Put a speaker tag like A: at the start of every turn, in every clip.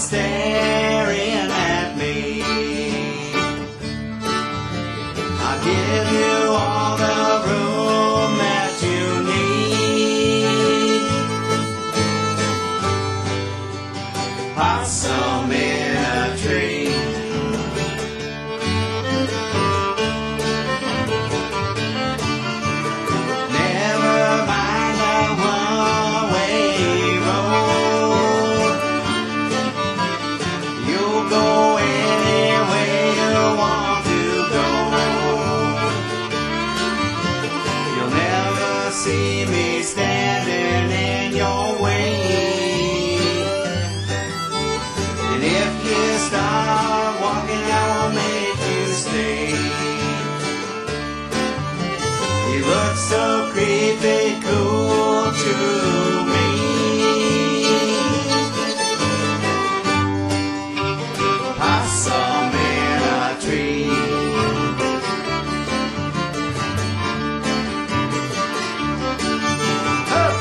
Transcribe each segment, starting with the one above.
A: staring at me. I'll give you all the room that you need. Possum in a tree. Never mind the one-way road. You'll go anywhere you want to go. You'll never see me standing in your way. And if you start walking, I'll make you stay. You look so creepy cool to me. Possum in a tree. Oh!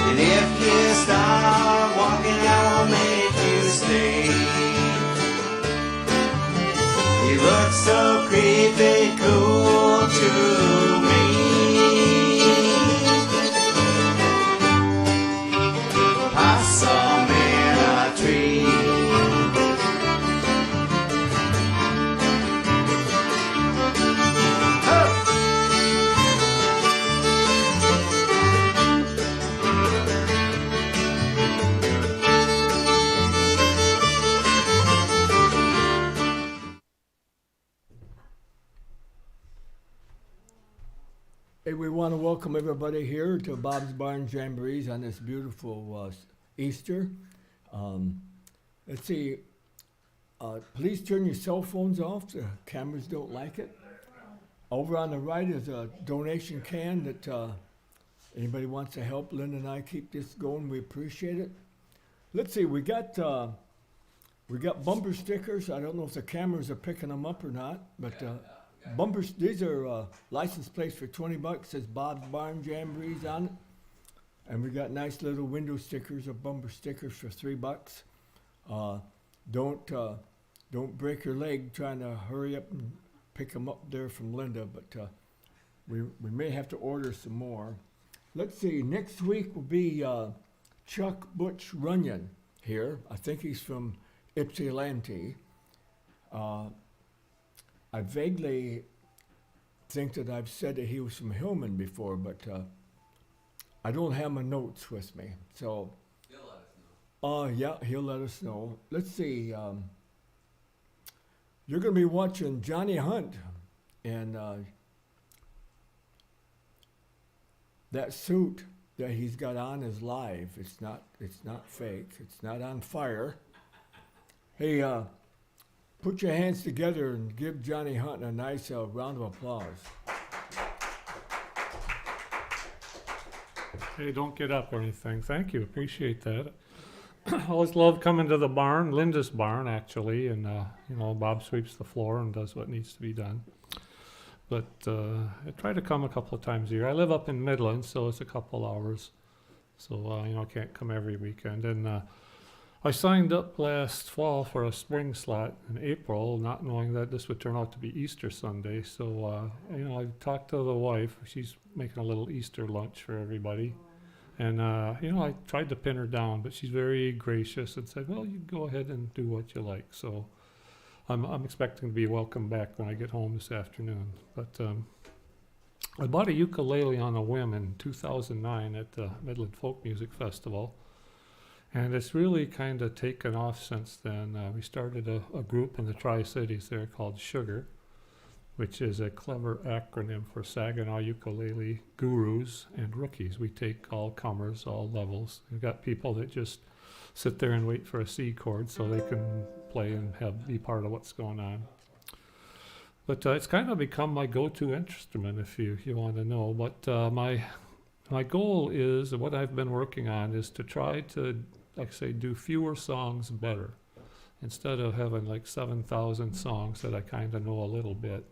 A: And if you start walking, I will make you stay. You look so creepy cool to me. Possum in a tree.
B: Hey, we want to welcome everybody here to Bob's Barn Jamborees on this beautiful Easter. Let's see, please turn your cell phones off. The cameras don't like it. Over on the right is a donation can that anybody wants to help Lynn and I keep this going. We appreciate it. Let's see, we got bumper stickers. I don't know if the cameras are picking them up or not, but bumpers, these are license plates for $20. Says Bob's Barn Jamborees on it. And we got nice little window stickers or bumper stickers for $3. Don't break your leg trying to hurry up and pick them up there from Linda, but we may have to order some more. Let's see, next week will be Chuck Butch Runyon here. I think he's from Ypsilanti. I vaguely think that I've said that he was from Hillman before, but I don't have my notes with me. So,
C: he'll let us know.
B: Yeah, he'll let us know. Let's see. You're going to be watching Johnny Hunt, and that suit that he's got on is live. It's not fake. It's not on fire. Hey, put your hands together and give Johnny Hunt a nice round of applause.
D: Hey, don't get up or anything. Thank you. Appreciate that. Always love coming to the barn, Linda's barn, actually. And, Bob sweeps the floor and does what needs to be done. But I try to come a couple of times a year. I live up in Midland, so it's a couple hours. So, I can't come every weekend. And I signed up last fall for a spring slot in April, not knowing that this would turn out to be Easter Sunday. So, I talked to the wife. She's making a little Easter lunch for everybody. And, I tried to pin her down, but she's very gracious and said, well, you go ahead and do what you like. So I'm expecting to be welcome back when I get home this afternoon. But I bought a ukulele on a whim in 2009 at the Midland Folk Music Festival. And it's really kind of taken off since then. We started a group in the Tri-Cities there called Sugar, which is a clever acronym for Saginaw Ukulele Gurus and Rookies. We take all comers, all levels. We've got people that just sit there and wait for a C chord so they can play and be part of what's going on. But it's kind of become my go-to instrument if you want to know. But my goal is, what I've been working on, is to try to, like I say, do fewer songs better. Instead of having like 7,000 songs that I kind of know a little bit.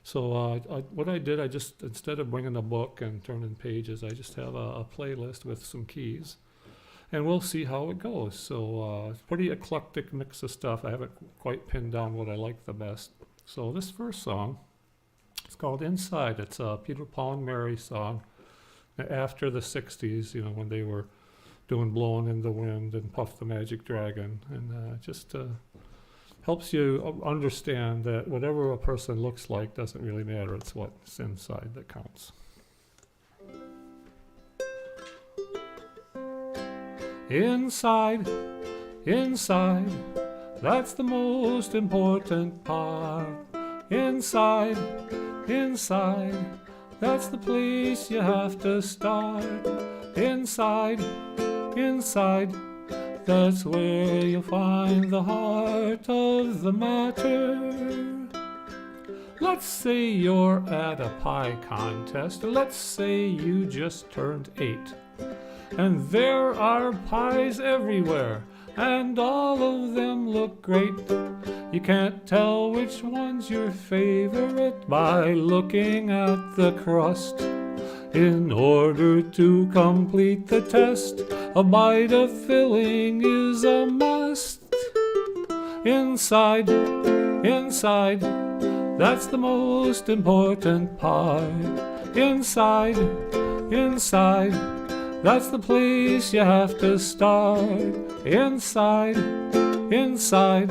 D: So what I did, I just, instead of bringing a book and turning pages, I just have a playlist with some keys. And we'll see how it goes. So it's pretty eclectic mix of stuff. I haven't quite pinned down what I like the best. So this first song, it's called Inside. It's a Peter, Paul, and Mary song after the 60s, when they were doing Blowin' in the Wind and Puff the Magic Dragon. And just helps you understand that whatever a person looks like doesn't really matter. It's what's inside that counts. Inside, inside, that's the most important part. Inside, inside, that's the place you have to start. Inside, inside, that's where you'll find the heart of the matter. Let's say you're at a pie contest. Let's say you just turned 8. And there are pies everywhere, and all of them look great. You can't tell which one's your favorite by looking at the crust. In order to complete the test, a bite of filling is a must. Inside, inside, that's the most important part. Inside, inside, that's the place you have to start. Inside, inside,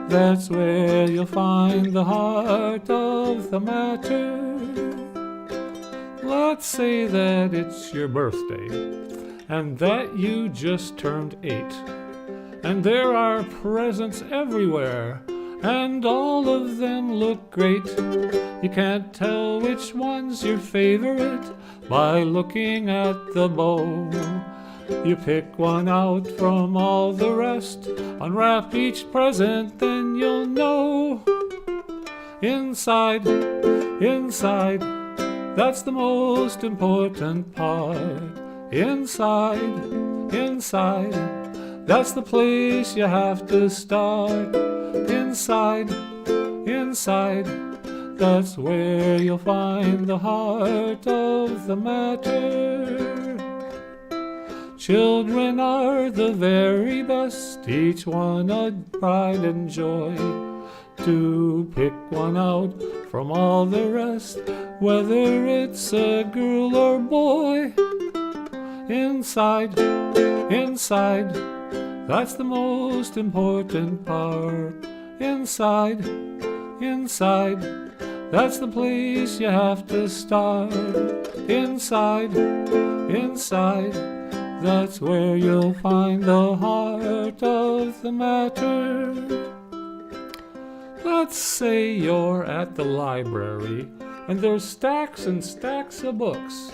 D: that's where you'll find the heart of the matter. Let's say that it's your birthday and that you just turned 8. And there are presents everywhere, and all of them look great. You can't tell which one's your favorite by looking at the bow. You pick one out from all the rest, unwrap each present, then you'll know. Inside, inside, that's the most important part. Inside, inside, that's the place you have to start. Inside, inside, that's where you'll find the heart of the matter. Children are the very best, each one a pride and joy. To pick one out from all the rest, whether it's a girl or boy. Inside, inside, that's the most important part. Inside, inside, that's the place you have to start. Inside, inside, that's where you'll find the heart of the matter. Let's say you're at the library and there's stacks and stacks of books.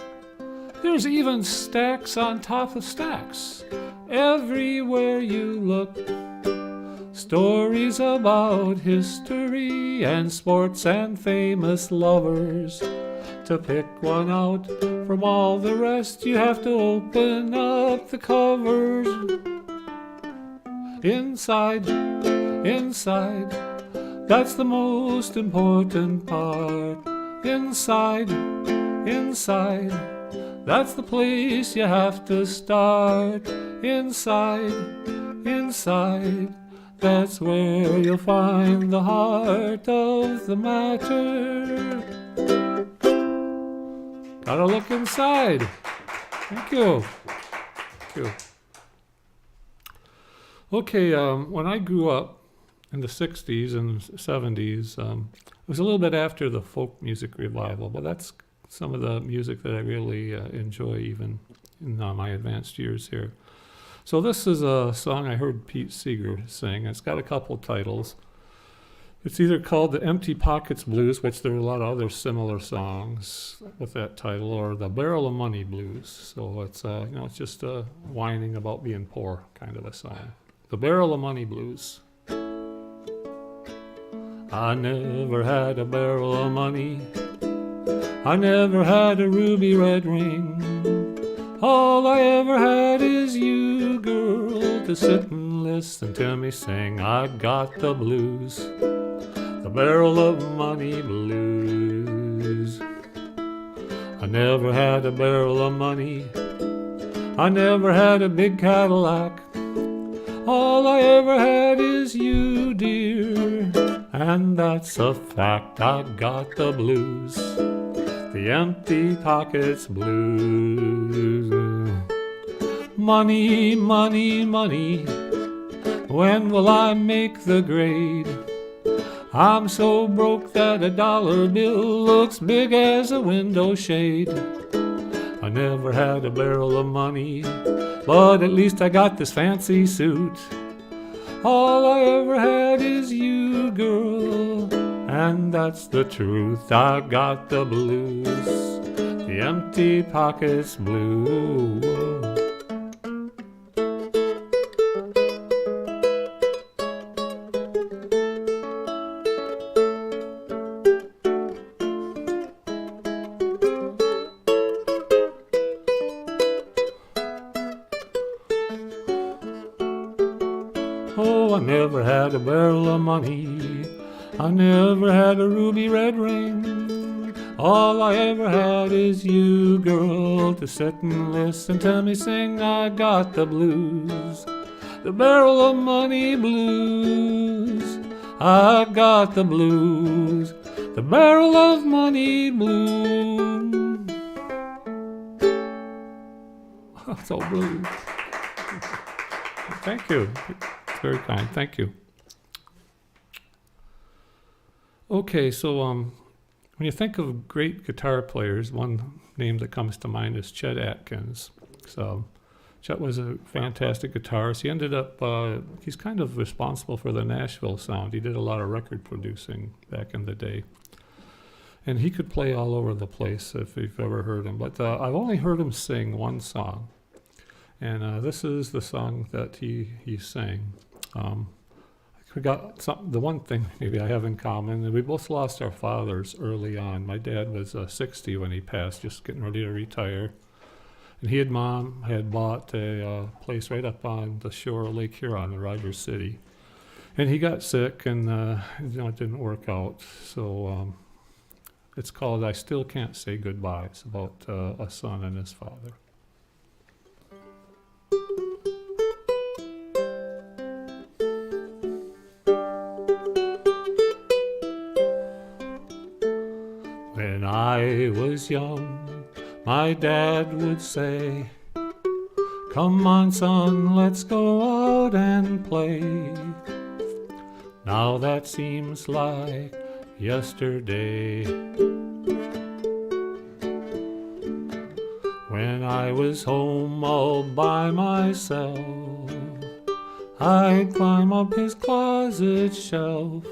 D: There's even stacks on top of stacks everywhere you look. Stories about history and sports and famous lovers. To pick one out from all the rest, you have to open up the covers. Inside, inside, that's the most important part. Inside, inside, that's the place you have to start. Inside, inside, that's where you'll find the heart of the matter. Gotta look inside. Thank you. Thank you. Okay, when I grew up in the 60s and 70s, it was a little bit after the folk music revival, but that's some of the music that I really enjoy even in my advanced years here. So this is a song I heard Pete Seeger sing. It's got a couple titles. It's either called the Empty Pockets Blues, which there are a lot of other similar songs with that title, or the Barrel of Money Blues. So it's it's just whining about being poor kind of a song. The Barrel of Money Blues. I never had a barrel of money. I never had a ruby red ring. All I ever had is you, girl, to sit and listen to me sing. I got the blues, the barrel of money blues. I never had a barrel of money. I never had a big Cadillac. All I ever had is you, dear, and that's a fact. I got the blues, the empty pockets blues. Money, money, money, when will I make the grade? I'm so broke that a dollar bill looks big as a window shade. I never had a barrel of money, but at least I got this fancy suit. All I ever had is you, girl, and that's the truth. I got the blues, the empty pockets blues. Oh, I never had a barrel of money. I never had a ruby red ring. All I ever had is you, girl, to sit and listen to me sing. I got the blues, the barrel of money blues. I got the blues, the barrel of money blues. That's all blues. Thank you. It's very kind. Thank you. Okay, so when you think of great guitar players, one name that comes to mind is Chet Atkins. So Chet was a fantastic guitarist. He ended up, he's kind of responsible for the Nashville sound. He did a lot of record producing back in the day. And he could play all over the place if you've ever heard him. But I've only heard him sing one song. And this is the song that he sang. I forgot the one thing maybe I have in common. We both lost our fathers early on. My dad was 60 when he passed, just getting ready to retire. And Mom had bought a place right up on the shore of Lake Huron in Rogers City. And he got sick and it didn't work out. So it's called I Still Can't Say Goodbye. It's about a son and his father. When I was young, my dad would say, "Come on, son, let's go out and play." Now that seems like yesterday. When I was home all by myself, I'd climb up his closet shelf,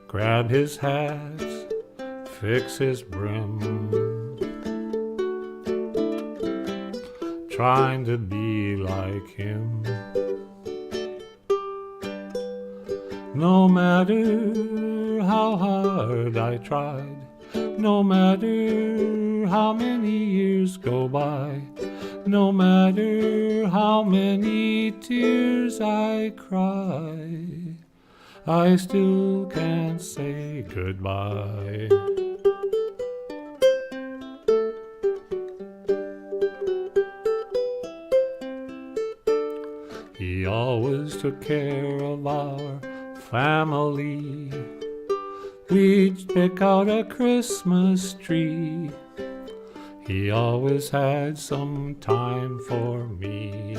D: grab his hat, fix his brim, trying to be like him. No matter how hard I tried, no matter how many years go by, no matter how many tears I cry, I still can't say goodbye. He always took care of our family. We'd pick out a Christmas tree. He always had some time for me.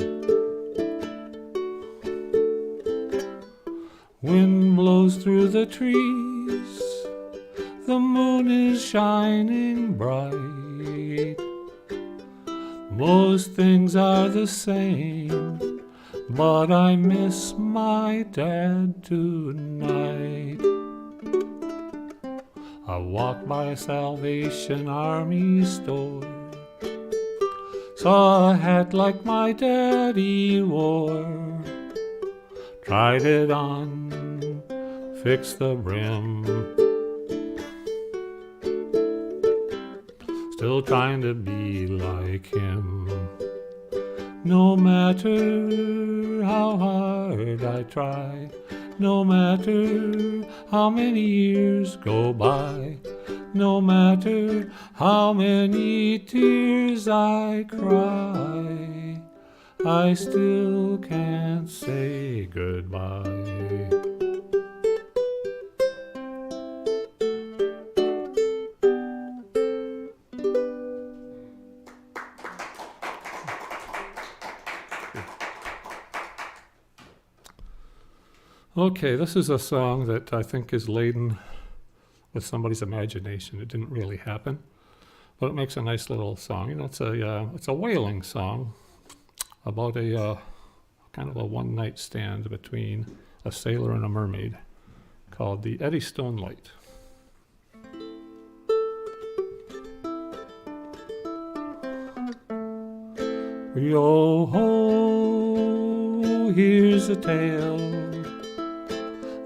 D: Wind blows through the trees, the moon is shining bright. Most things are the same, but I miss my dad tonight. I walked by Salvation Army store, saw a hat like my daddy wore, tried it on, fixed the brim, still trying to be like him. No matter how hard I try, no matter how many years go by, no matter how many tears I cry, I still can't say goodbye. Okay, this is a song that I think is laden with somebody's imagination. It didn't really happen, but it makes a nice little song. It's a wailing song about a kind of a one-night stand between a sailor and a mermaid called the Eddystone Light. Yo-ho, here's a tale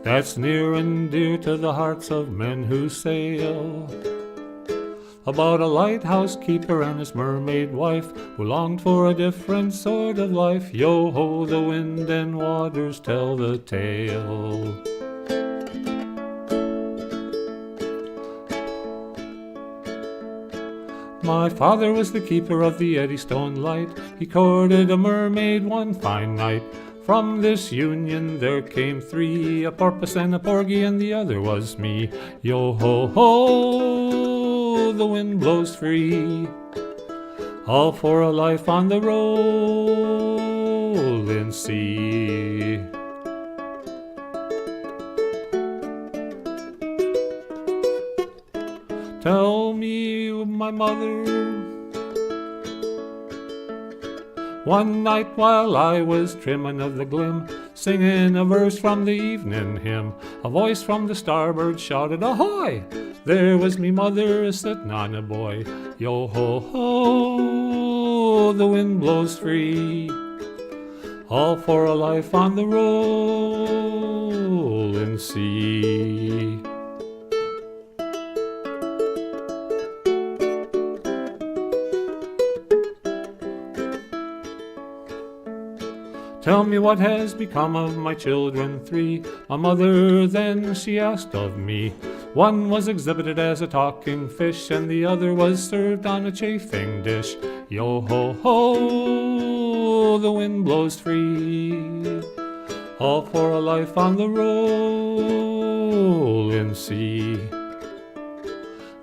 D: that's near and dear to the hearts of men who sail, about a lighthouse keeper and his mermaid wife who longed for a different sort of life. Yo-ho, the wind and waters tell the tale. My father was the keeper of the Eddystone Light. He courted a mermaid one fine night. From this union there came three, a porpoise and a porgy, and the other was me. Yo-ho-ho, the wind blows free, all for a life on the rolling sea. Tell me, my mother, one night while I was trimmin' of the Gloom, singing a verse from the evening hymn, a voice from the starboard shouted, "Ahoy!" There was me mother a-sittin' on a buoy. Yo-ho-ho, the wind blows free, all for a life on the rolling sea. Tell me what has become of my children three. My mother then she asked of me. One was exhibited as a talking fish, and the other was served on a chafing dish. Yo-ho-ho, the wind blows free, all for a life on the rolling sea.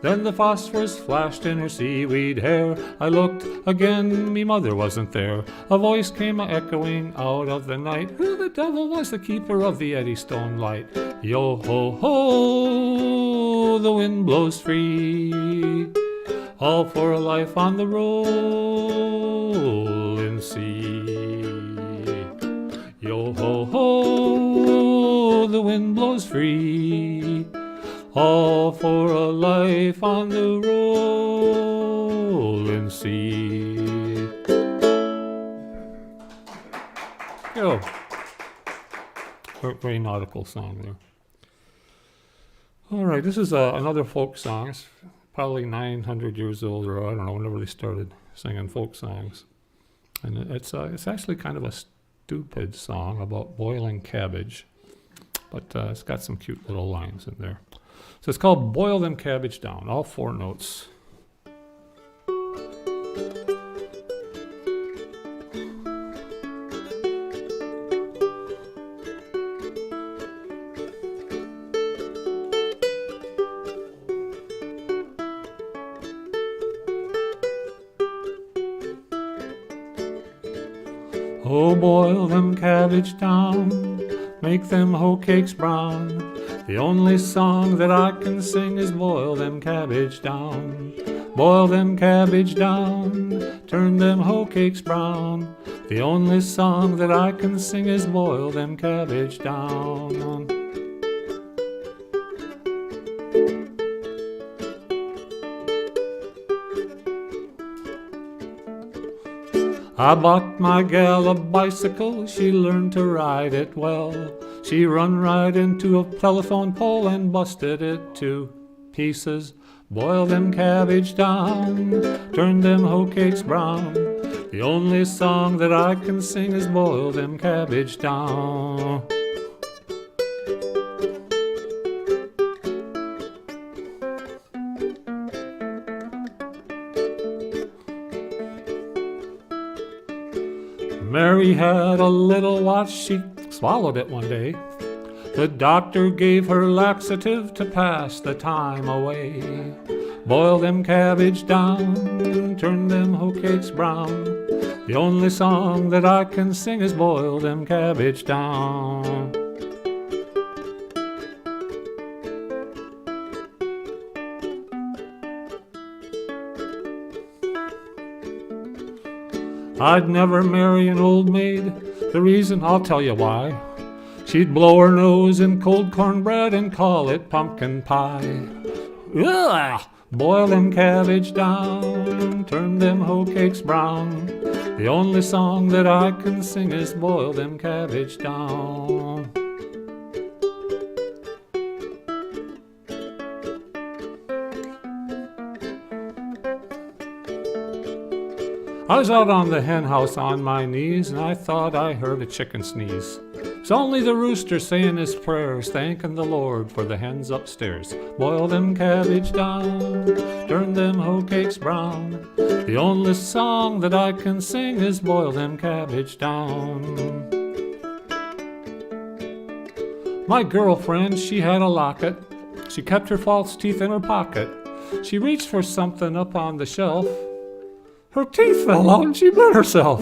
D: Then the phosphorus flashed in her seaweed hair. I looked again, me mother wasn't there. A voice came echoing out of the night. Who the devil was the keeper of the Eddystone Light? Yo-ho-ho, the wind blows free, all for a life on the rolling sea. Yo-ho-ho, the wind blows free, all for a life on the rolling sea. Go. Very nautical song there. All right, this is another folk song. It's probably 900 years old, or I don't know, whenever they started singing folk songs. And it's actually kind of a stupid song about boiling cabbage, but it's got some cute little lines in there. So it's called Boil Them Cabbage Down, all four notes. Oh, boil them cabbage down, make them hoe cakes brown. The only song that I can sing is boil them cabbage down. Boil them cabbage down, turn them hoe cakes brown. The only song that I can sing is boil them cabbage down. I bought my gal a bicycle, she learned to ride it well. She run right into a telephone pole and busted it to pieces. Boil them cabbage down, turn them hoe cakes brown. The only song that I can sing is boil them cabbage down. Mary had a little watch, she swallowed it one day. The doctor gave her laxative to pass the time away. Boil them cabbage down, turn them hoe cakes brown. The only song that I can sing is boil them cabbage down. I'd never marry an old maid. The reason, I'll tell you why. She'd blow her nose in cold cornbread and call it pumpkin pie. Ugh! Boil them cabbage down, turn them hoe cakes brown. The only song that I can sing is boil them cabbage down. I was out on the hen house on my knees, and I thought I heard a chicken sneeze. It's only the rooster saying his prayers, thanking the Lord for the hens upstairs. Boil them cabbage down, turn them hoe cakes brown. The only song that I can sing is boil them cabbage down. My girlfriend, she had a locket. She kept her false teeth in her pocket. She reached for something up on the shelf. Her teeth fell out and she bit herself.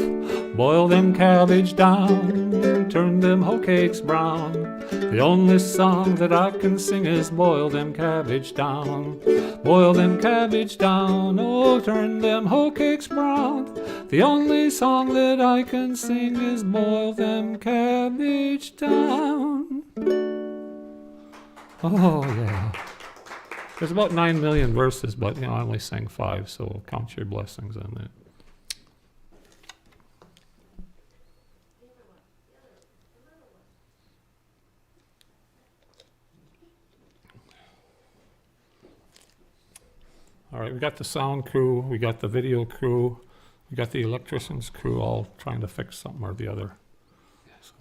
D: Boil them cabbage down, turn them hoe cakes brown. The only song that I can sing is boil them cabbage down. Boil them cabbage down, oh, turn them hoe cakes brown. The only song that I can sing is boil them cabbage down. Oh, yeah. There's about 9 million verses, but I only sang 5, so count your blessings on that. All right, we got the sound crew, we got the video crew, we got the electricians crew all trying to fix something or the other. So.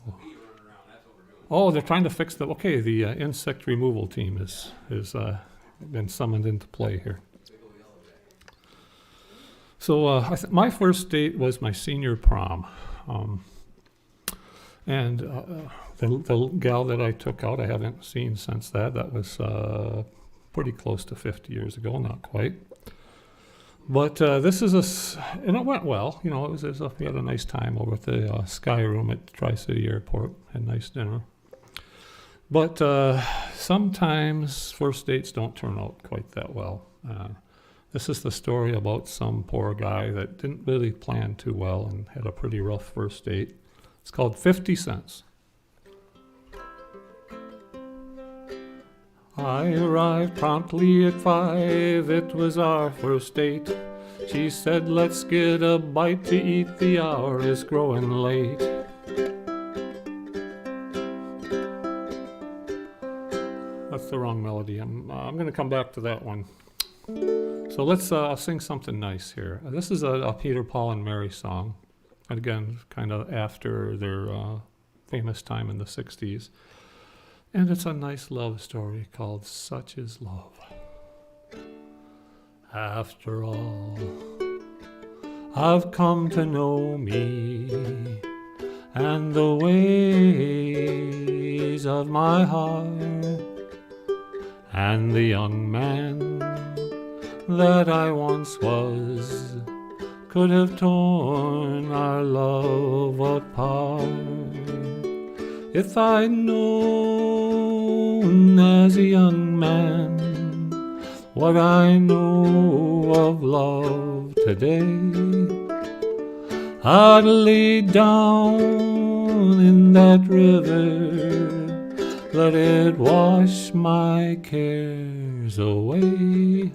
D: Oh, they're trying to fix the insect removal team is been summoned into play here. So my first date was my senior prom. And the gal that I took out, I haven't seen since that. That was pretty close to 50 years ago, not quite. But this is and it went well. We had a nice time over at the Sky Room at Tri-City Airport, had a nice dinner. But sometimes first dates don't turn out quite that well. This is the story about some poor guy that didn't really plan too well and had a pretty rough first date. It's called 50 Cents. I arrived promptly at 5, it was our first date. She said, let's get a bite to eat, the hour is growing late. That's the wrong melody. I'm going to come back to that one. So let's sing something nice here. This is a Peter, Paul, and Mary song. And again, kind of after their famous time in the 60s. And it's a nice love story called Such Is Love. After all, I've come to know me and the ways of my heart, and the young man that I once was could have torn our love apart. If I'd known as a young man what I know of love today, I'd lay down in that river, let it wash my cares away.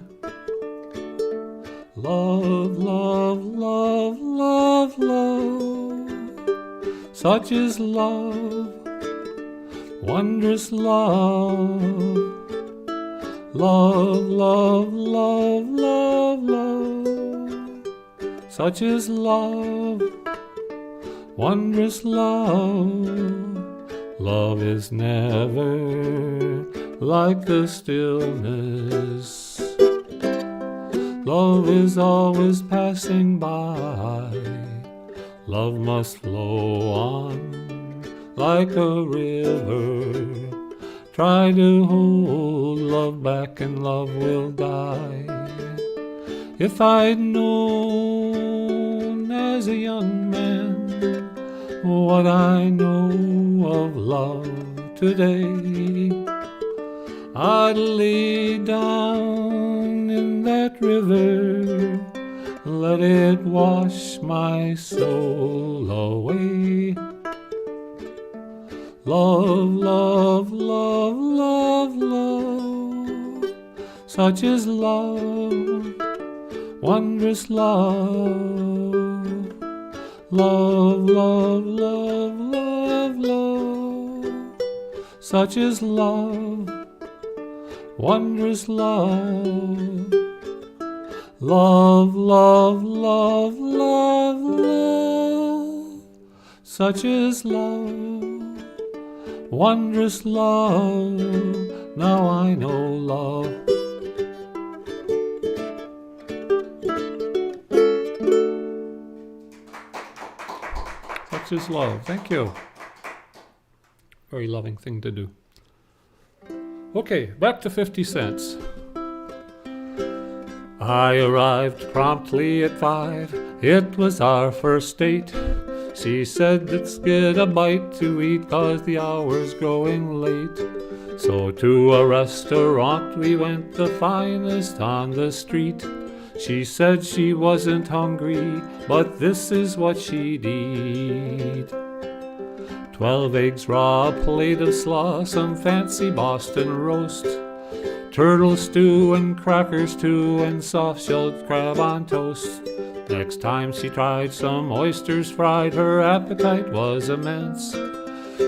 D: Love, love, love, love, love, such is love, wondrous love. Love, love, love, love, love, such is love, wondrous love. Love is never like the stillness. Love is always passing by. Love must flow on like a river. Try to hold love back and love will die. If I'd known as a young man what I know of love today, I'd lay down in that river, let it wash my soul away. Love, love, love, love, love, such is love, wondrous love. Love, love, love, love, love, such is love, wondrous love. Love, love, love, love, love, such is love, wondrous love, now I know love. Such is love. Thank you. Very loving thing to do. Okay, back to 50 cents. I arrived promptly at 5. It was our first date. She said, let's get a bite to eat, 'cause the hour's growing late. So to a restaurant we went, the finest on the street. She said she wasn't hungry, but this is what she'd eat. 12 eggs raw, a plate of slaw, some fancy Boston roast, turtle stew and crackers too, and soft-shelled crab on toast. Next time she tried some oysters fried, her appetite was immense.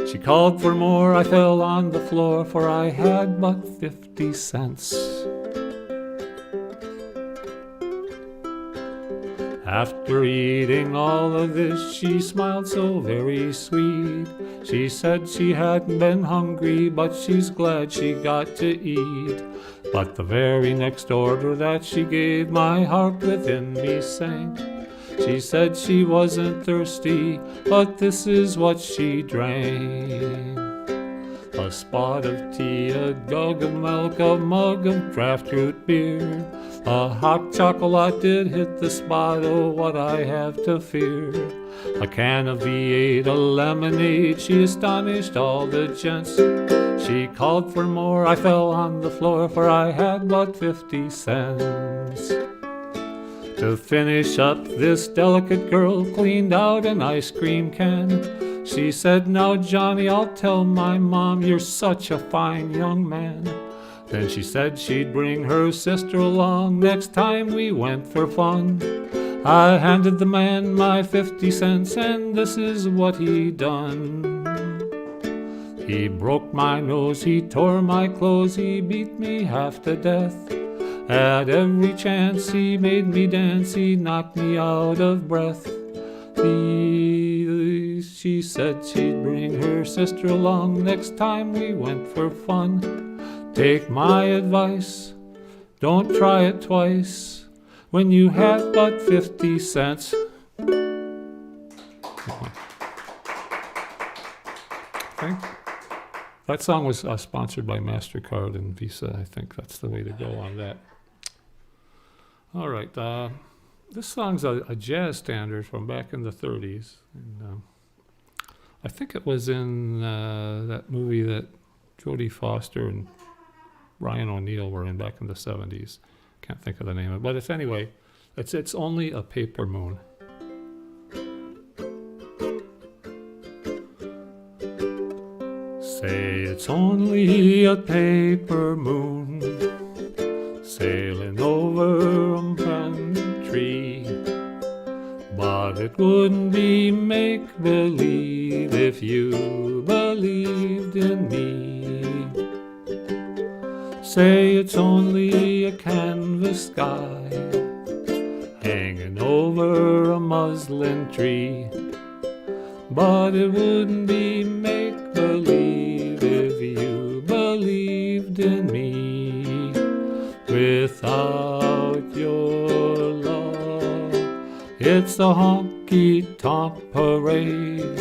D: She called for more, I fell on the floor, for I had but 50 cents. After eating all of this, she smiled so very sweet. She said she hadn't been hungry, but she's glad she got to eat. But the very next order that she gave, my heart within me sank. She said she wasn't thirsty, but this is what she drank. A spot of tea, a jug of milk, a mug of draft root beer. A hot chocolate did hit the spot, oh, what I have to fear. A can of V8, a lemonade, she astonished all the gents. She called for more, I fell on the floor, for I had but 50 cents. To finish up, this delicate girl cleaned out an ice cream can. She said, now Johnny, I'll tell my mom, you're such a fine young man. Then she said she'd bring her sister along next time we went for fun. I handed the man my 50 cents, and this is what he done. He broke my nose, he tore my clothes, he beat me half to death. At every chance he made me dance, he knocked me out of breath. She said she'd bring her sister along next time we went for fun. Take my advice, don't try it twice when you have but 50 cents. That song was sponsored by MasterCard and Visa. I think that's the way to go on that. All right. This song's a jazz standard from back in the 30s. And, I think it was in that movie that Jodie Foster and Ryan O'Neal were in back in the 70s. Can't think of the name of it. But it's anyway, it's only a paper moon. Say it's only a paper moon sailing over a pine tree, but it wouldn't be make-believe if you believed in me. Say it's only a canvas sky hanging over a muslin tree, but it wouldn't be make-believe if you believed in me. Without your love, it's a honky-tonk parade.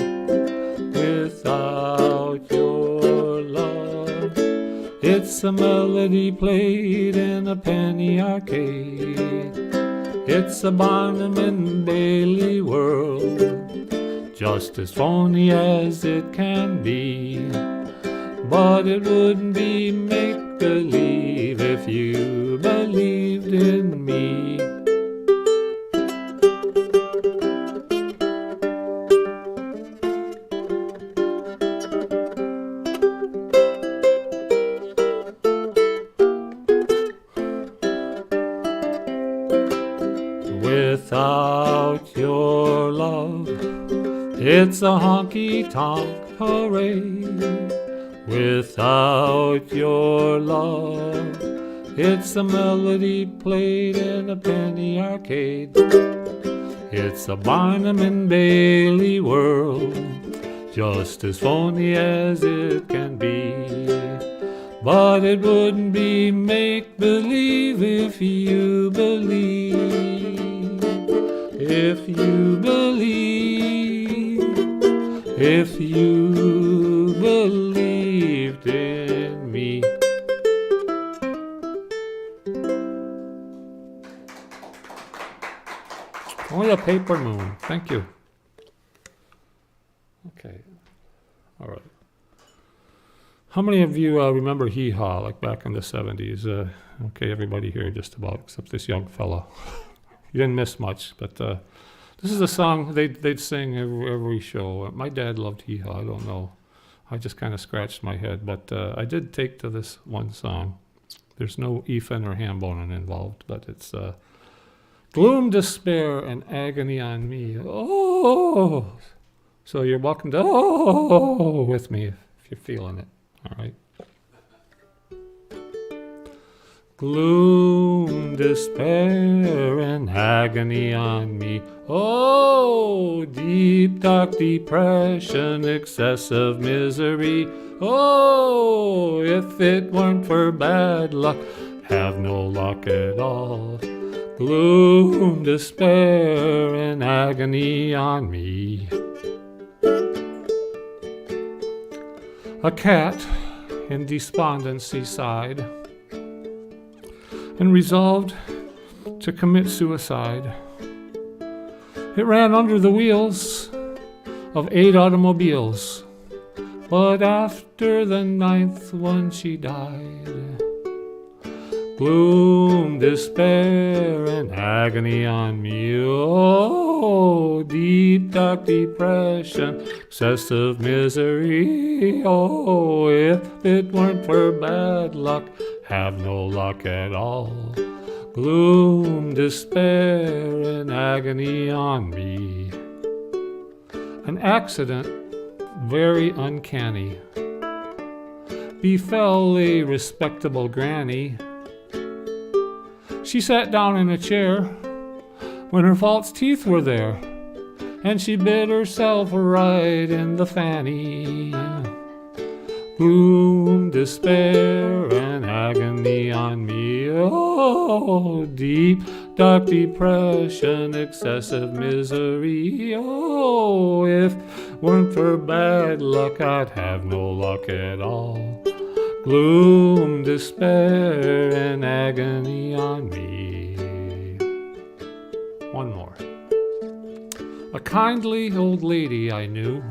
D: Without your love, it's a melody played in a penny arcade. It's a Barnum and Bailey world, just as phony as it can be, but it wouldn't be make-believe if you believed in me. Without your love, it's a honky-tonk parade. Without your love, it's a melody played in a penny arcade. It's a Barnum and Bailey world, just as phony as it can be. But it wouldn't be make-believe if you believe. If you believe. If you believed in me. Only a paper moon. Thank you. Okay. All right. How many of you remember Hee Haw, like back in the 70s? Okay, everybody here just about, except this young fella. You didn't miss much, but this is a song they'd sing every show. My dad loved Hee Haw. I don't know. I just kind of scratched my head, but I did take to this one song. There's no Ethan or ham boning involved, but it's Gloom, despair, and agony on me. Oh! So you're welcome to oh with me if you're feeling it. All right. Gloom, despair, and agony on me. Oh, deep, dark depression, excessive misery. Oh, if it weren't for bad luck, have no luck at all. Gloom, despair, and agony on me. A cat in despondency sighed and resolved to commit suicide. It ran under the wheels of 8 automobiles, but after the 9th one she died. Gloom, despair, and agony on me. Oh, deep, dark depression, excessive misery. Oh, if it weren't for bad luck, have no luck at all. Gloom, despair, and agony on me. An accident, very uncanny, befell a respectable granny. She sat down in a chair when her false teeth were there, and she bit herself right in the fanny. Gloom, despair, and agony on me. Oh, deep, dark depression, excessive misery. Oh, if weren't for bad luck, I'd have no luck at all. Gloom, despair, and agony on me. One more. A kindly old lady I knew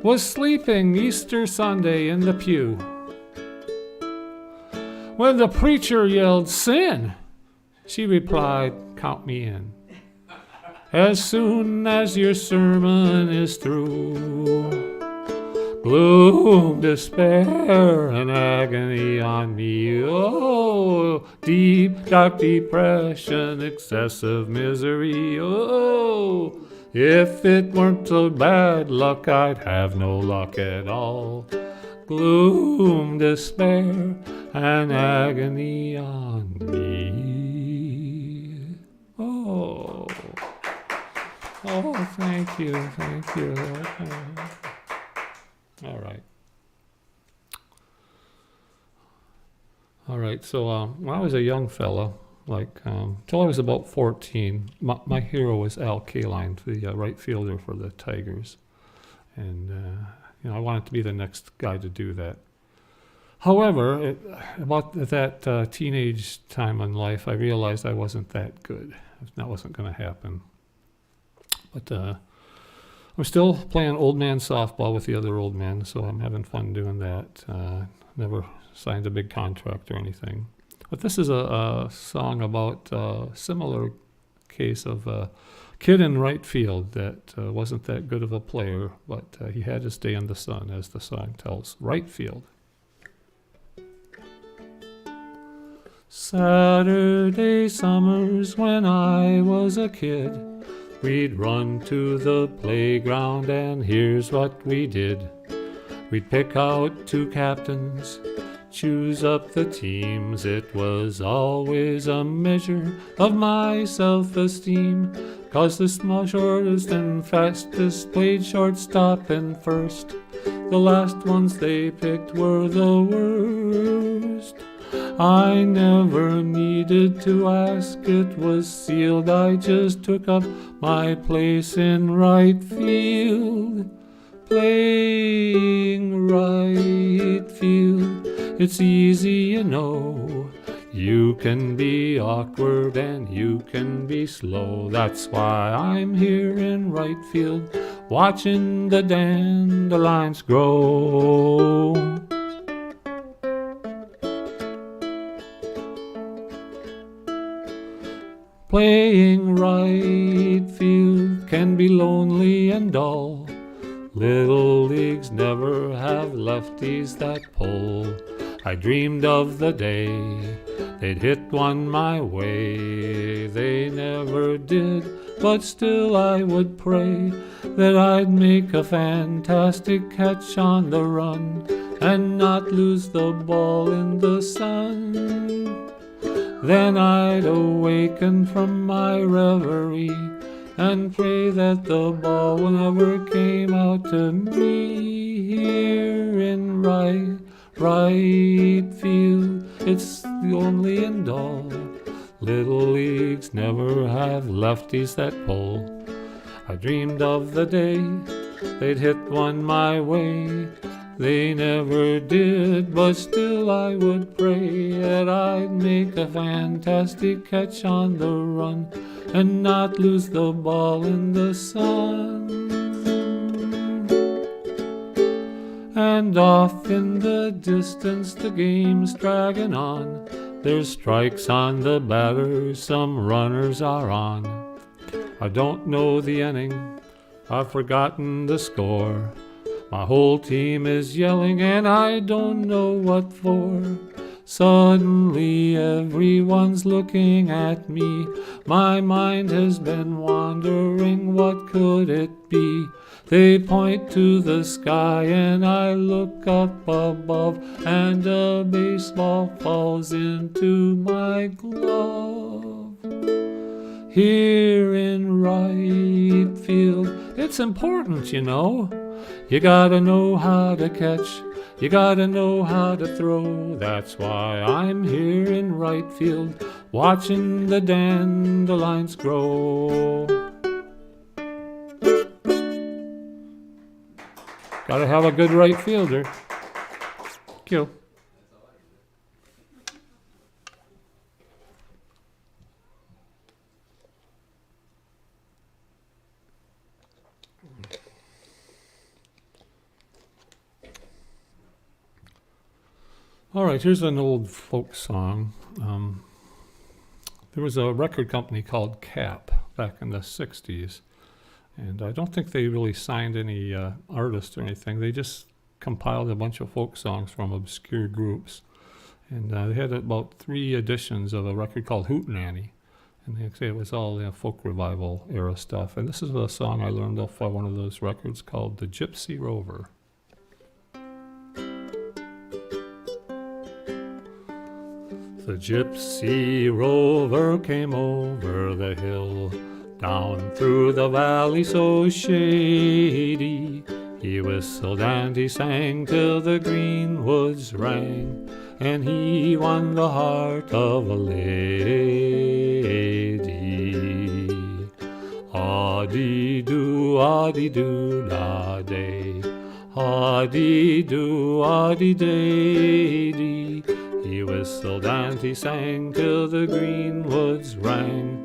D: was sleeping Easter Sunday in the pew when the preacher yelled, "Sin!" She replied, "Count me in. As soon as your sermon is through." Gloom, despair, and agony on me. Oh, deep, dark depression, excessive misery. Oh, if it weren't so bad luck, I'd have no luck at all. Gloom, despair, and agony on me. Oh, thank you, thank you. All right, so when I was a young fella, till I was about 14, my hero was Al Kaline, the right fielder for the Tigers. And, I wanted to be the next guy to do that. However, about that teenage time in life, I realized I wasn't that good. That wasn't going to happen. But I'm still playing old man softball with the other old men, so I'm having fun doing that. Never signed a big contract or anything. But this is a song about a similar case of a kid in right field that wasn't that good of a player, but he had his day in the sun, as the song tells. Right field. Saturday summers when I was a kid, we'd run to the playground and here's what we did. We'd pick out 2 captains, choose up the teams. It was always a measure of my self-esteem, 'cause the small, shortest and fastest played shortstop and first. The last ones they picked were the worst. I never needed to ask, it was sealed. I just took up my place in right field, playing right field. It's easy, you know. You can be awkward and you can be slow. That's why I'm here in right field, watching the dandelions grow. Playing right field can be lonely and dull. Little leagues never have lefties that pull. I dreamed of the day they'd hit one my way. They never did, but still I would pray that I'd make a fantastic catch on the run and not lose the ball in the sun. Then I'd awaken from my reverie and pray that the ball never came out to me. Here in right field, it's the only and all. Little leagues never have lefties that pull. I dreamed of the day they'd hit one my way. They never did, but still I would pray that I'd make a fantastic catch on the run and not lose the ball in the sun. And off in the distance the game's dragging on. There's strikes on the batters, some runners are on. I don't know the inning, I've forgotten the score. My whole team is yelling and I don't know what for. Suddenly everyone's looking at me. My mind has been wandering, what could it be? They point to the sky and I look up above, and a baseball falls into my glove. Here in right field, it's important, you know. You gotta know how to catch, you gotta know how to throw. That's why I'm here in right field, watching the dandelions grow. Gotta have a good right fielder. Thank you. All right, here's an old folk song. There was a record company called Cap back in the 60s, and I don't think they really signed any artists or anything. They just compiled a bunch of folk songs from obscure groups. And they had about 3 editions of a record called Hootenanny. And they say it was all folk revival era stuff. And this is a song I learned off one of those records called The Gypsy Rover. The gypsy rover came over the hill, down through the valley so shady. He whistled and he sang till the green woods rang, and he won the heart of a lady. Ah-dee-doo, ah-dee-doo, da-day. Ah-dee-doo, ah-dee-day-dee. He whistled and he sang till the green woods rang.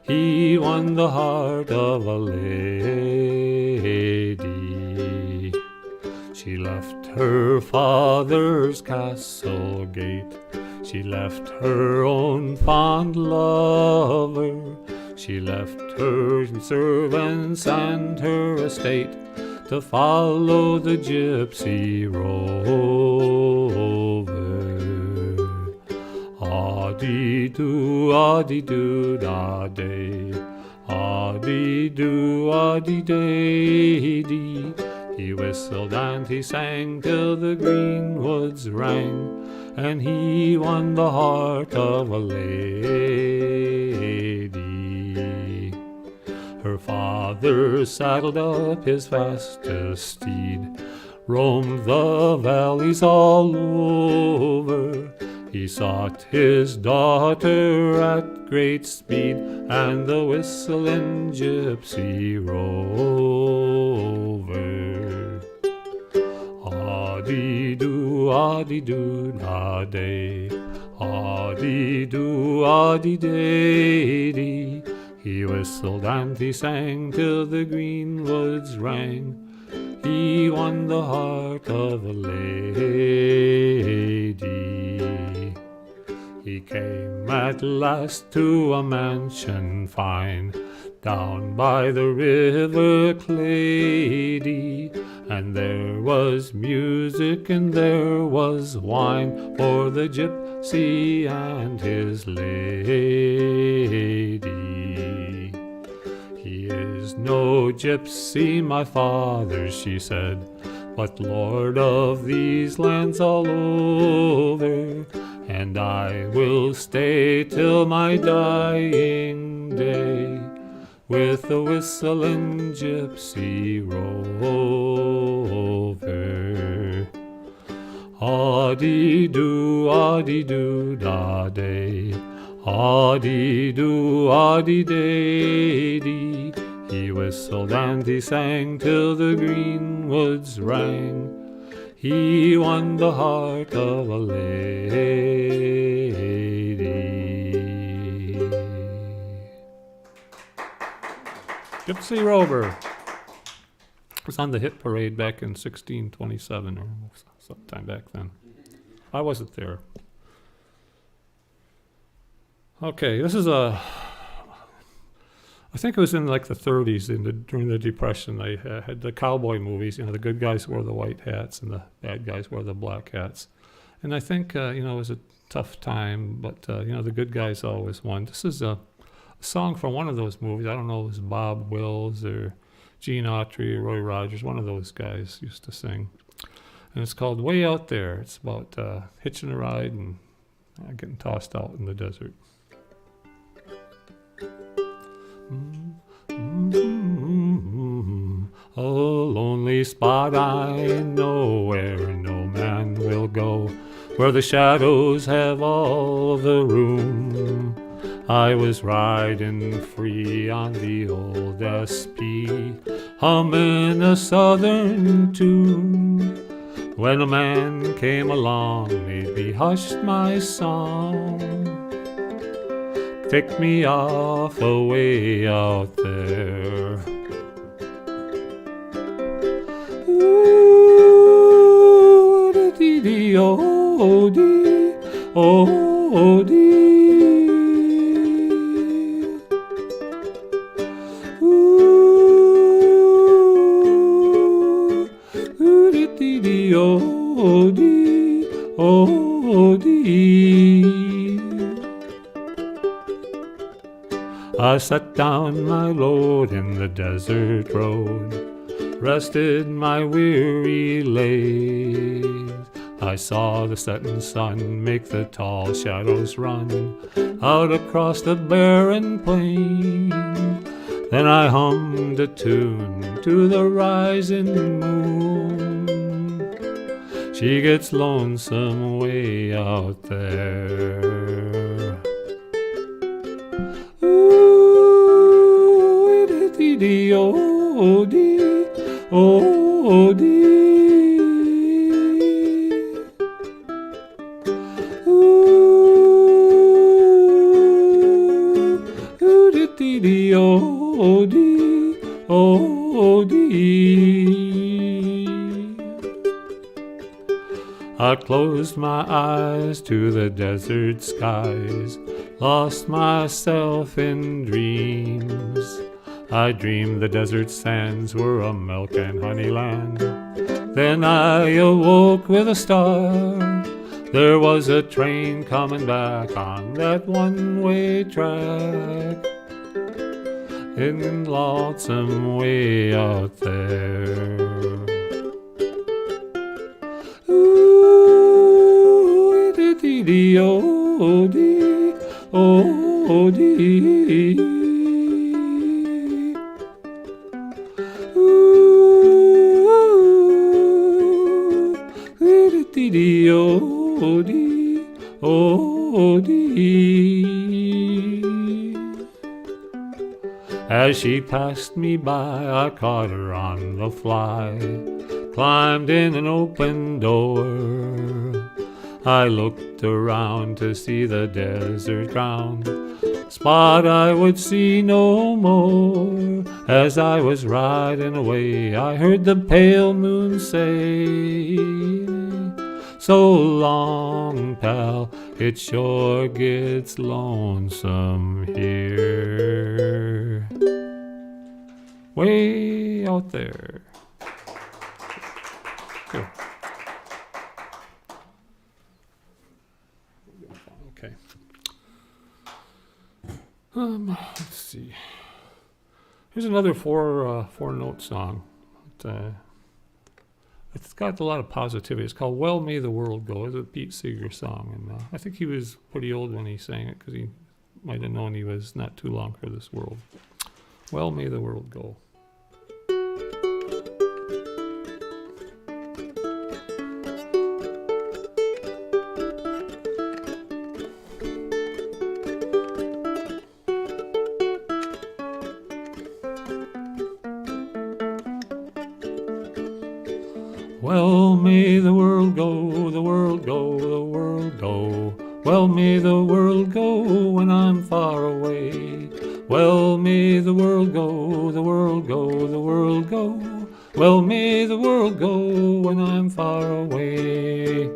D: He won the heart of a lady. She left her father's castle gate. She left her own fond lover. She left her servants and her estate to follow the gypsy rover. Ah-dee-doo, ah-dee-doo, da-day. Ah-dee-doo, ah-dee-day-dee. He whistled and he sang till the green woods rang, and he won the heart of a lady. father saddled up his fastest steed, roamed the valleys all over. He sought his daughter at great speed, and the whistling gypsy rover. Audie-doo, da-day, audie-doo, audie-day-dee. He whistled and he sang till the green woods rang. He won the heart of a lady. He came at last to a mansion fine, down by the river Clady, and there was music and there was wine for the gypsy and his lady. He is no gypsy, my father, she said, but lord of these lands all over, and I will stay till my dying day with the whistling gypsy rover. Audie-doo, da-day, audie-doo, audie-day-dee. He whistled and he sang till the green woods rang. He won the heart of a lady. Gypsy Rover was on the hit parade back in 1627 or sometime back then. I wasn't there. Okay, this is I think it was in like the 30s, during the Depression. They had the cowboy movies. The good guys wore the white hats and the bad guys wore the black hats. And I think it was a tough time, but the good guys always won. This is a song from one of those movies. I don't know if it was Bob Wills or Gene Autry or Roy Rogers. One of those guys used to sing. And it's called Way Out There. It's about hitching a ride and getting tossed out in the desert. A lonely spot I know, where no man will go, where the shadows have all the room. I was riding free on the old SP, humming a southern tune, when a man came along, made me hush my song. Take me off away out there. Ooh, dee dee, oh dee, oh dee. Ooh, dee dee, oh dee, oh dee. I set down my load in the desert road, rested my weary legs. I saw the setting sun make the tall shadows run out across the barren plain. Then I hummed a tune to the rising moon. She gets lonesome way out there. Ooh, dee dee, oh dee, oh dee. Ooh, dee dee, oh dee, oh dee. I closed my eyes to the desert skies, lost myself in dreams. I dreamed the desert sands were a milk and honey land. Then I awoke with a start. There was a train coming back on that one-way track, in lonesome way out there. Ooh, dee dee dee, oh dee, oh dee. dee, oh dee, oh dee. As she passed me by, I caught her on the fly, climbed in an open door. I looked around to see the desert ground, spot I would see no more. As I was riding away, I heard the pale moon say, so long, pal, it sure gets lonesome here. Way out there. Cool. Okay. Let's see. Here's another four-note song. It's got a lot of positivity. It's called "Well May the World Go." It's a Pete Seeger song, and I think he was pretty old when he sang it because he might have known he was not too long for this world. Well may the world go. Well may the world go, the world go, the world go. Well may the world go when I'm far away. Well may the world go, the world go, the world go. Well may the world go when I'm far away.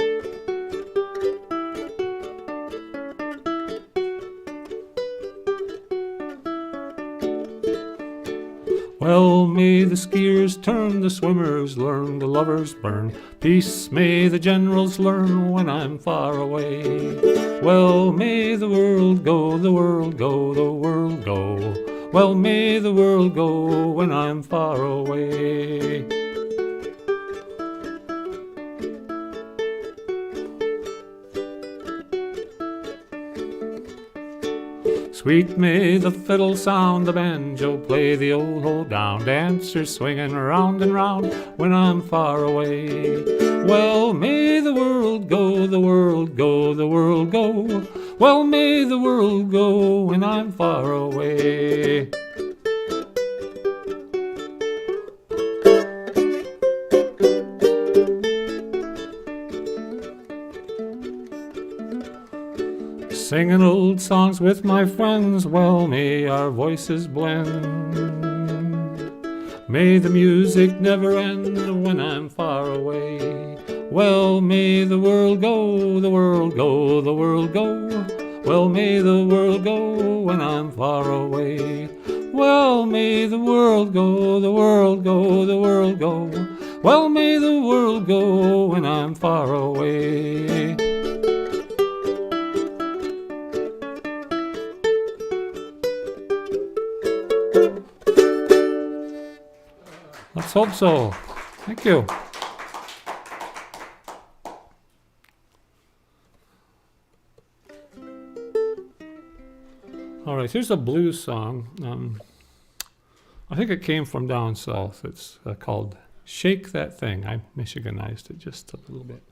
D: Well may the skiers turn, the swimmers learn, the lovers burn. Peace may the generals learn when I'm far away. Well may the world go, the world go, the world go. Well may the world go when I'm far away. Sweet may the fiddle sound, the banjo play, the old hold down, dancers swinging round and round when I'm far away. Well may the world go, the world go, the world go. Well may the world go when I'm far away. Singing old songs with my friends, well may our voices blend. May the music never end when I'm far away. Well may the world go, the world go, the world go. Well may the world go when I'm far away. Well may the world go, the world go, the world go. Well may the world go when I'm far away. Let's hope so. Thank you. All right, here's a blues song. I think it came from down south. It's called Shake That Thing. I Michiganized it just a little bit.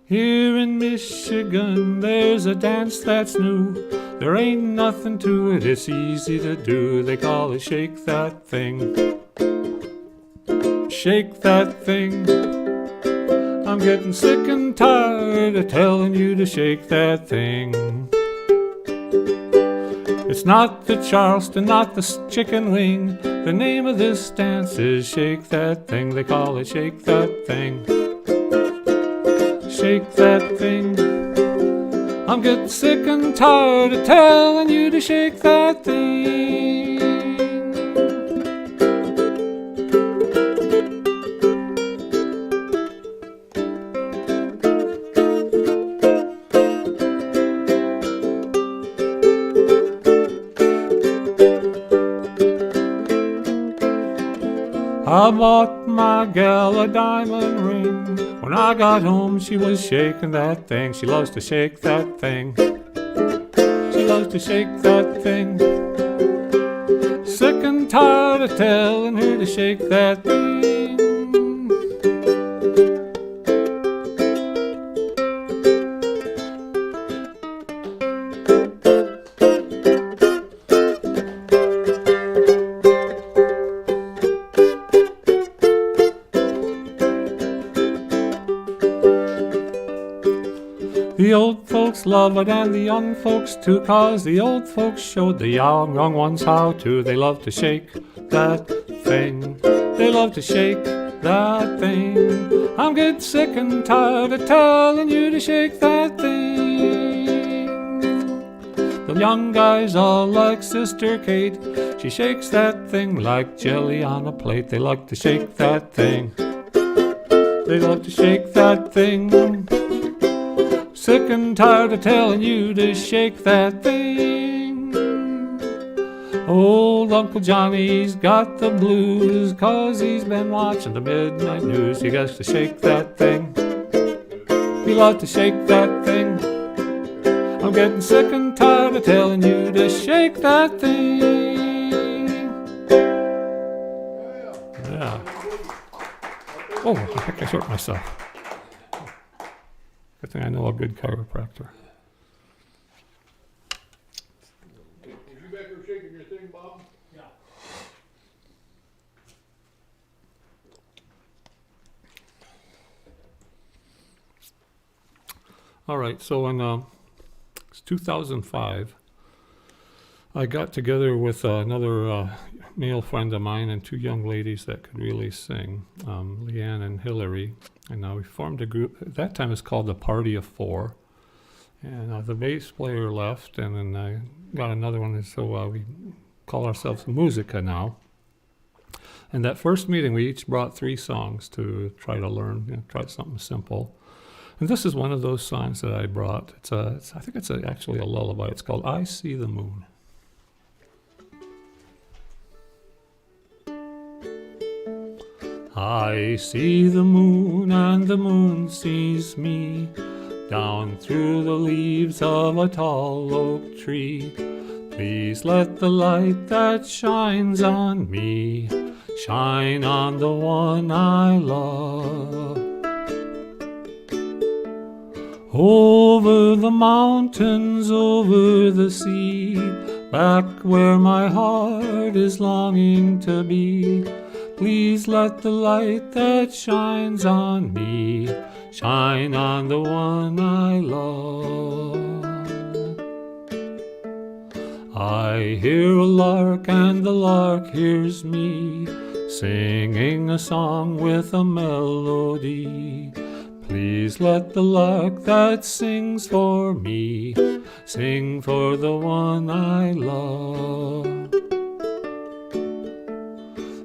D: Here in Michigan, there's a dance that's new. There ain't nothing to it, it's easy to do. They call it shake that thing. Shake that thing. I'm getting sick and tired of telling you to shake that thing. It's not the Charleston, not the chicken wing. The name of this dance is shake that thing. They call it shake that thing. Shake that thing. I'm getting sick and tired of telling you to shake that thing. I bought my gal a diamond ring. When I got home, she was shaking that thing. She loves to shake that thing. She loves to shake that thing. Sick and tired of telling her to shake that thing. The old folks love it and the young folks too, 'cause the old folks showed the young ones how to. They love to shake that thing. They love to shake that thing. I'm getting sick and tired of telling you to shake that thing. The young guys all like Sister Kate. She shakes that thing like jelly on a plate. They like to shake that thing. They love to shake that thing. Sick and tired of telling you to shake that thing. Old Uncle Johnny's got the blues, 'cause he's been watching the midnight news. He gets to shake that thing. He loves to shake that thing. I'm getting sick and tired of telling you to shake that thing. Yeah. Oh, I think I hurt myself. Good thing I know a good chiropractor.
E: Was you back there shaking your thing, Bob?
B: Yeah.
D: All right, so in 2005, I got together with another male friend of mine and two young ladies that could really sing, Leanne and Hillary. And we formed a group. At that time, it's called the Party of Four. And the bass player left, and then I got another one. And so we call ourselves Musica now. And that first meeting, we each brought 3 songs to try to learn, try something simple. And this is one of those songs that I brought. I think it's actually a lullaby. It's called I See the Moon. I see the moon and the moon sees me down through the leaves of a tall oak tree. Please let the light that shines on me shine on the one I love. Over the mountains, over the sea, back where my heart is longing to be. Please let the light that shines on me shine on the one I love. I hear a lark and the lark hears me, singing a song with a melody. Please let the lark that sings for me sing for the one I love.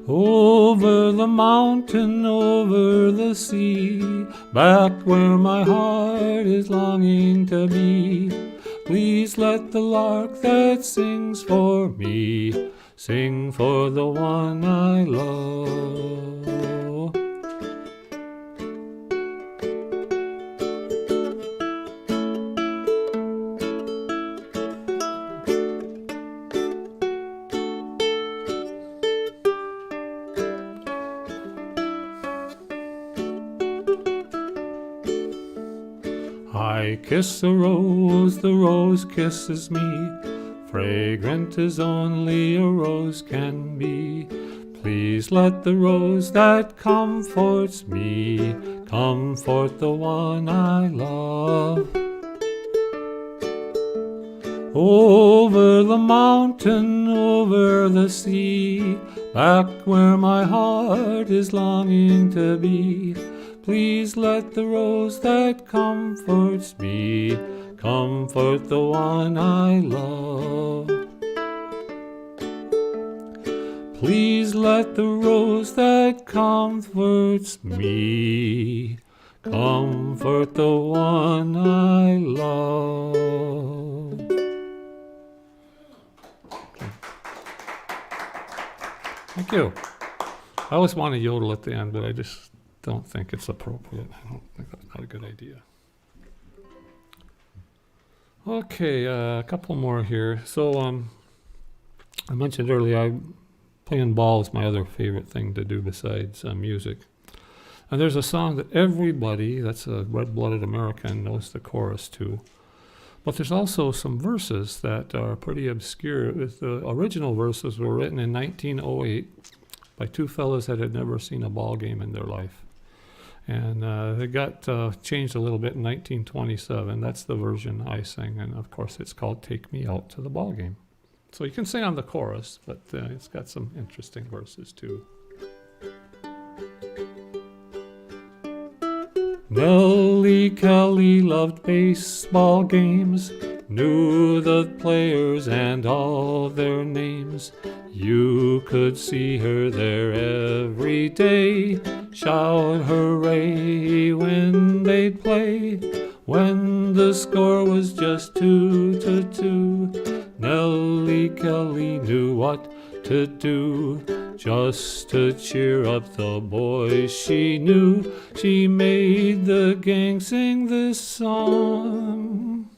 D: Over the mountain, over the sea, back where my heart is longing to be. Please let the lark that sings for me sing for the one I love. I kiss the rose kisses me, fragrant as only a rose can be. Please let the rose that comforts me comfort the one I love. Over the mountain, over the sea, back where my heart is longing to be. Please let the rose that comforts me comfort the one I love. Please let the rose that comforts me comfort the one I love. Thank you. I always want to yodel at the end, but I just don't think it's appropriate. I don't think that's not a good idea. Okay, a couple more here. So I mentioned earlier, playing ball is my other favorite thing to do besides music. And there's a song that everybody that's a red-blooded American knows the chorus to. But there's also some verses that are pretty obscure. The original verses were written in 1908 by two fellas that had never seen a ball game in their life. And it got changed a little bit in 1927. That's the version I sing, and of course it's called "Take Me Out to the Ball Game." So you can sing on the chorus, but it's got some interesting verses too. Nellie Kelly loved baseball games, knew the players and all their names. You could see her there every day, shout hooray when they'd play. When the score was just 2-2, Nellie Kelly knew what to do. Just to cheer up the boys she knew, she made the gang sing this song.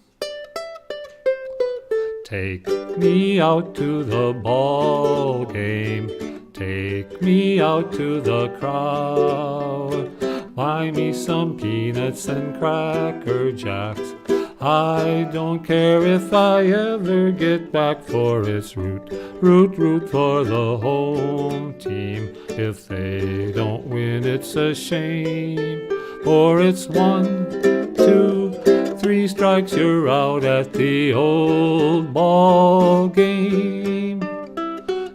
D: Take me out to the ball game, take me out to the crowd. Buy me some peanuts and Cracker Jacks. I don't care if I ever get back, for it's root for the home team. If they don't win, it's a shame, for it's 1, 2, 3 strikes, you're out at the old ball game.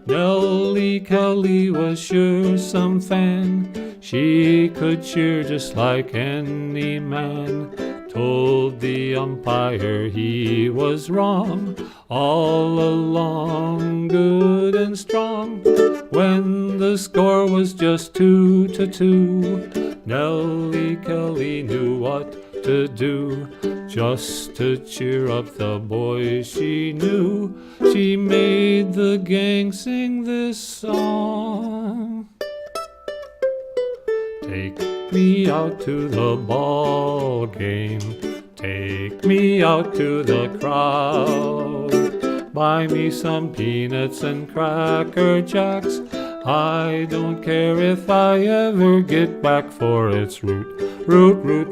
D: Nellie Kelly was sure some fan, she could cheer just like any man. Told the umpire he was wrong, all along good and strong. When the score was just 2-2, Nellie Kelly knew what to do. Just to cheer up the boys she knew, she made the gang sing this song. Take me out to the ball game, take me out to the crowd. Buy me some peanuts and Cracker Jacks. I don't care if I ever get back, for it's root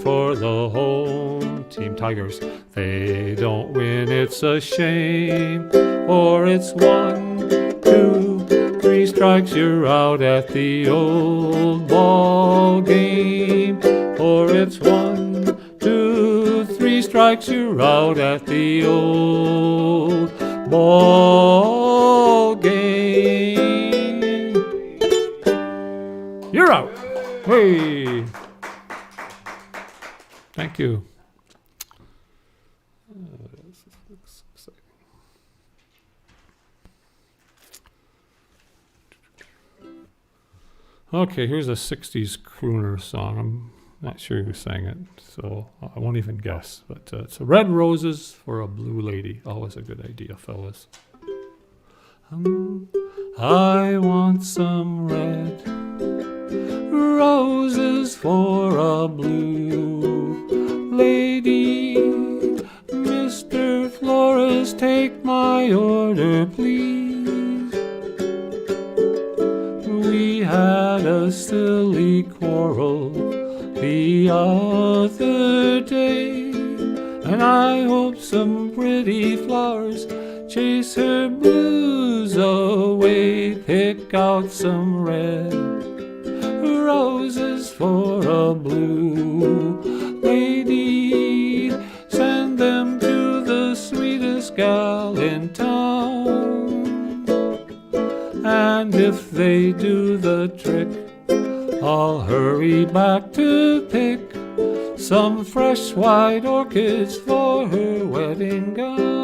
D: for the home team. Tigers, they don't win, it's a shame, for it's 1, 2, 3 strikes, you're out at the old ball game. For it's 1, 2, 3 strikes, you're out at the old ball game. You're out. Hey. Thank you. Okay, here's a 60s crooner song. I'm not sure who sang it, so I won't even guess. But it's Red Roses for a Blue Lady. Always a good idea, fellas. I want some red roses for a blue lady. Mr. Florist, take my order, please. We had a silly quarrel the other day, and I hope some pretty flowers chase her blues away. Pick out some red roses for a blue lady. Send them to the sweetest gal in town. And if they do the trick, I'll hurry back to pick some fresh white orchids for her wedding gown.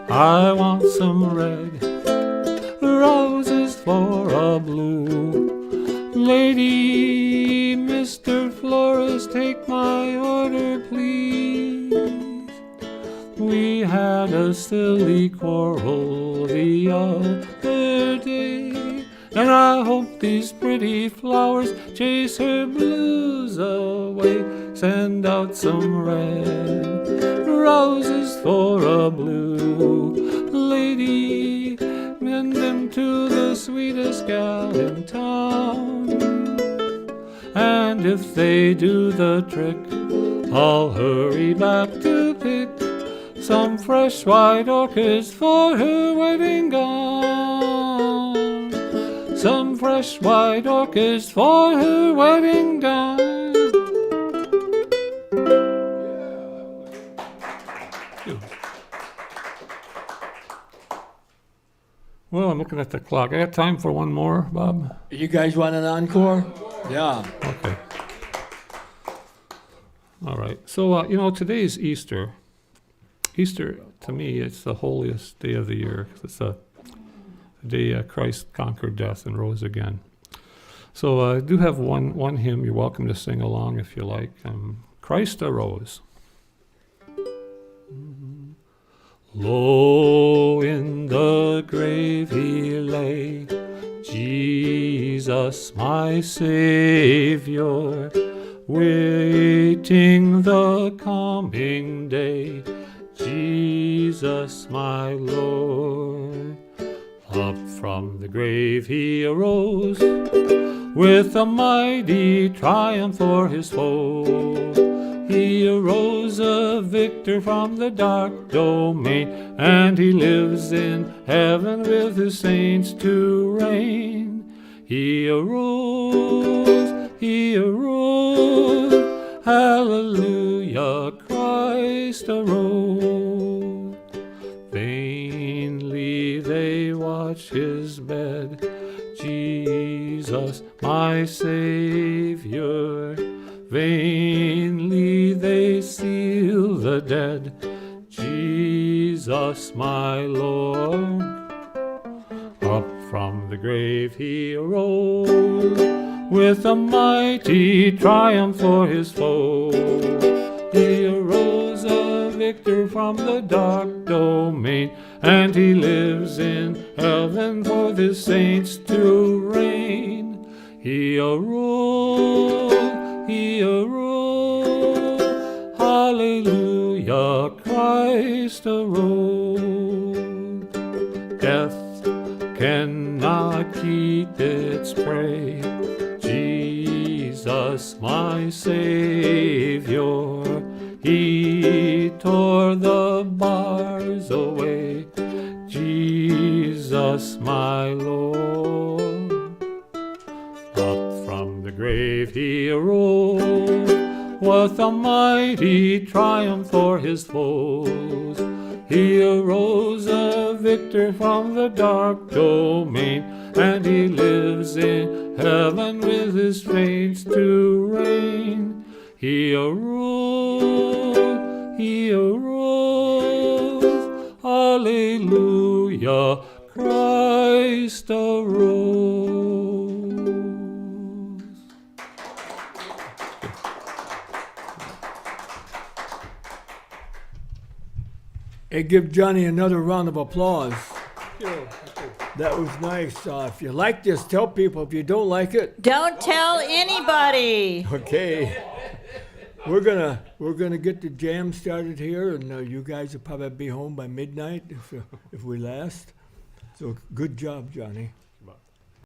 D: I want some red roses for a blue. Lady, Mr. Florist, take my order, please. We had a silly quarrel the other day, and I hope these pretty flowers chase her blues away. Send out some red roses for a blue lady. Send them to the sweetest gal in town. And if they do the trick, I'll hurry back to pick some fresh white orchids for her wedding gown. Some fresh white orchids for her wedding gown. Well, I'm looking at the clock. I got time for one more, Bob?
B: You guys want an encore? Yeah.
D: Okay. All right. So, today's Easter. Easter, to me, it's the holiest day of the year. 'Cause it's the day Christ conquered death and rose again. So I do have one hymn. You're welcome to sing along if you like. Christ arose. Low in the grave he lay, Jesus my Savior, waiting the coming day, Jesus my Lord. Up from the grave he arose, with a mighty triumph for his foe. He arose a victor from the dark domain, and he lives in heaven with his saints to reign. He arose, hallelujah, Christ arose. Vainly they watch his bed, Jesus my Savior. Vainly they seal the dead, Jesus my Lord. Up from the grave he arose, with a mighty triumph for his foe. He arose a victor from the dark domain, and he lives in heaven for the saints to reign. He arose, hallelujah, Christ arose. Death cannot keep its prey, Jesus my Savior. He tore the bars away, Jesus my Lord. Up from the grave he arose, with a mighty triumph for his foes. He arose a victor from the dark domain, and he lives in heaven with his saints to reign. He arose, hallelujah, Christ arose.
B: Hey, give Johnny another round of applause. That was nice. If you like this, tell people. If you don't like it,
F: Don't tell anybody.
B: okay. We're gonna get the jam started here, and you guys will probably be home by midnight if we last. So good job, Johnny.